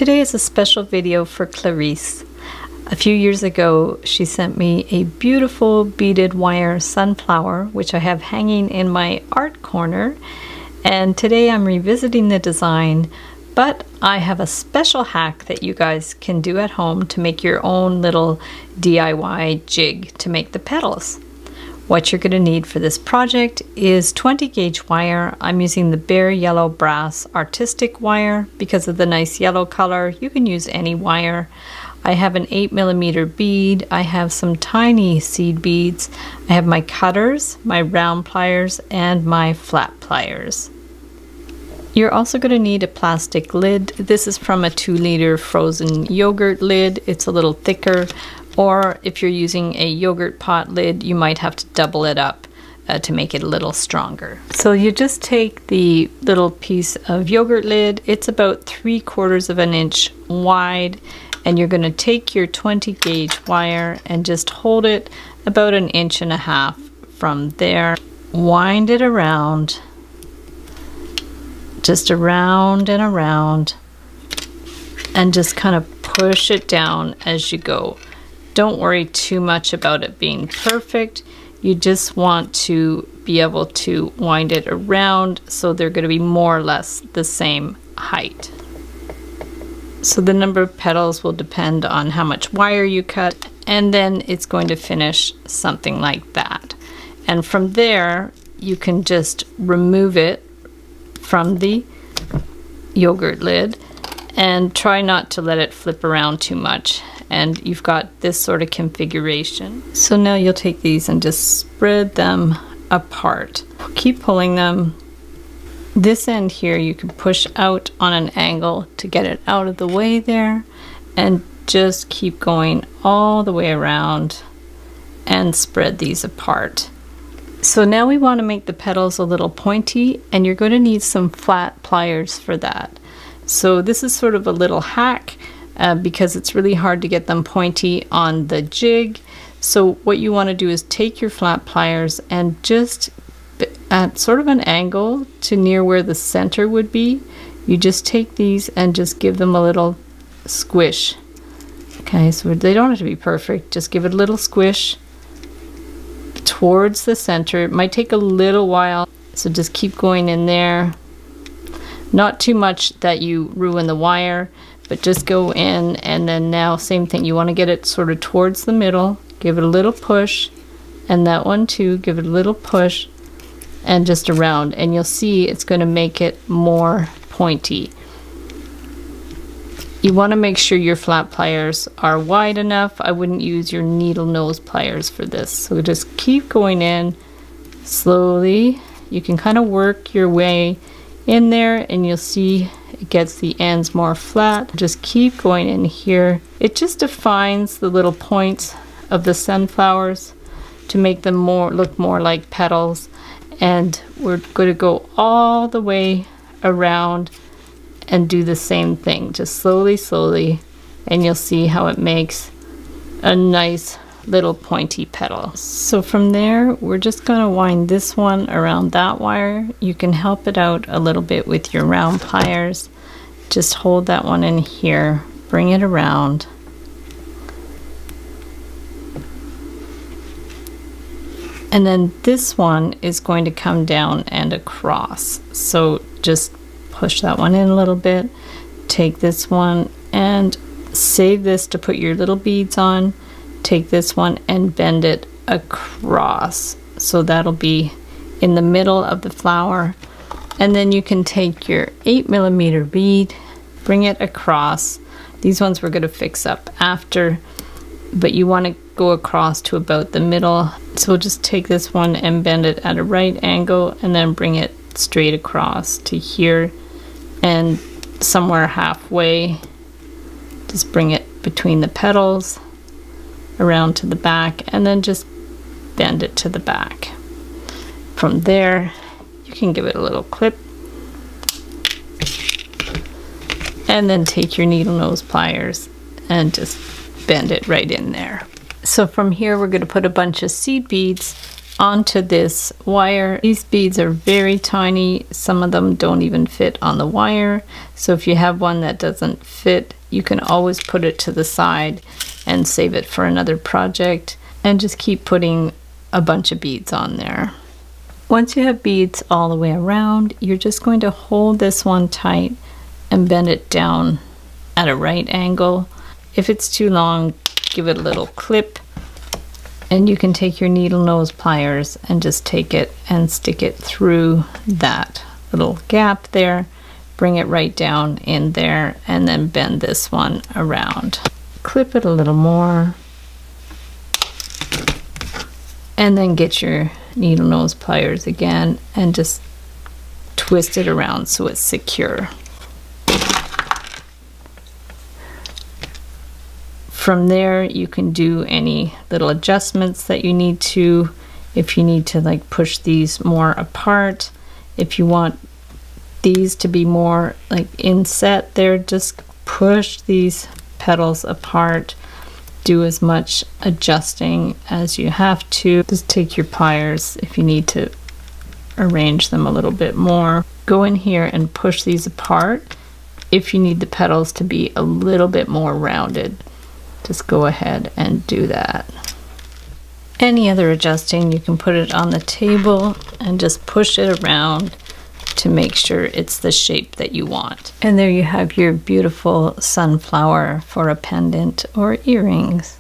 Today is a special video for Clarice. A few years ago, she sent me a beautiful beaded wire sunflower, which I have hanging in my art corner. And today I'm revisiting the design, but I have a special hack that you guys can do at home to make your own little DIY jig to make the petals. What you're going to need for this project is 20 gauge wire. I'm using the bare yellow brass artistic wire because of the nice yellow color. You can use any wire. I have an 8mm bead. I have some tiny seed beads. I have my cutters, my round pliers, and my flat pliers. You're also going to need a plastic lid. This is from a 2-liter frozen yogurt lid. It's a little thicker. Or if you're using a yogurt pot lid, you might have to double it up to make it a little stronger. So you just take the little piece of yogurt lid. It's about 3/4 of an inch wide. And you're going to take your 20 gauge wire and just hold it about 1.5 inches from there. Wind it around. Just around and around. And just kind of push it down as you go. Don't worry too much about it being perfect. You just want to be able to wind it around so they're going to be more or less the same height. So the number of petals will depend on how much wire you cut, and then it's going to finish something like that. And from there, you can just remove it from the yogurt lid and try not to let it flip around too much. And you've got this sort of configuration. So now you'll take these and just spread them apart. Keep pulling them. This end here you can push out on an angle to get it out of the way there, and just keep going all the way around and spread these apart. So now we want to make the petals a little pointy, and you're going to need some flat pliers for that. So this is sort of a little hack because it's really hard to get them pointy on the jig. So what you want to do is take your flat pliers and just at sort of an angle to near where the center would be, you just take these and just give them a little squish. Okay, so they don't have to be perfect, just give it a little squish towards the center. It might take a little while, so just keep going in there. Not too much that you ruin the wire, but just go in, and then now same thing, you want to get it sort of towards the middle, give it a little push, and that one too, give it a little push, and just around, and you'll see it's going to make it more pointy. You want to make sure your flat pliers are wide enough. I wouldn't use your needle nose pliers for this. So just keep going in slowly. You can kind of work your way in there, and you'll see it gets the ends more flat. Just keep going in here. It just defines the little points of the sunflowers to make them look more like petals. And we're going to go all the way around and do the same thing, just slowly, and you'll see how it makes a nice little pointy petal. So from there, we're just going to wind this one around that wire. You can help it out a little bit with your round pliers. Just hold that one in here, bring it around. And then this one is going to come down and across. So just push that one in a little bit. Take this one and save this to put your little beads on. Take this one and bend it across. So that'll be in the middle of the flower. And then you can take your 8mm bead, bring it across. These ones we're going to fix up after, but you want to go across to about the middle. So we'll just take this one and bend it at a right angle, and then bring it straight across to here, and somewhere halfway just bring it between the petals around to the back, and then just bend it to the back. From there you can give it a little clip, and then take your needle nose pliers and just bend it right in there. So from here we're going to put a bunch of seed beads onto this wire. These beads are very tiny. Some of them don't even fit on the wire. So if you have one that doesn't fit, you can always put it to the side and save it for another project, and just keep putting a bunch of beads on there. Once you have beads all the way around, you're just going to hold this one tight and bend it down at a right angle. If it's too long, give it a little clip, and you can take your needle nose pliers and just take it and stick it through that little gap there, bring it right down in there, and then bend this one around. Clip it a little more, and then get your needle nose pliers again and just twist it around so it's secure. From there, you can do any little adjustments that you need to. If you need to like push these more apart, if you want these to be more like inset there, just push these petals apart. Do as much adjusting as you have to. Just take your pliers if you need to arrange them a little bit more. Go in here and push these apart. If you need the petals to be a little bit more rounded, just go ahead and do that. Any other adjusting, you can put it on the table and just push it around to make sure it's the shape that you want. And there you have your beautiful sunflower for a pendant or earrings.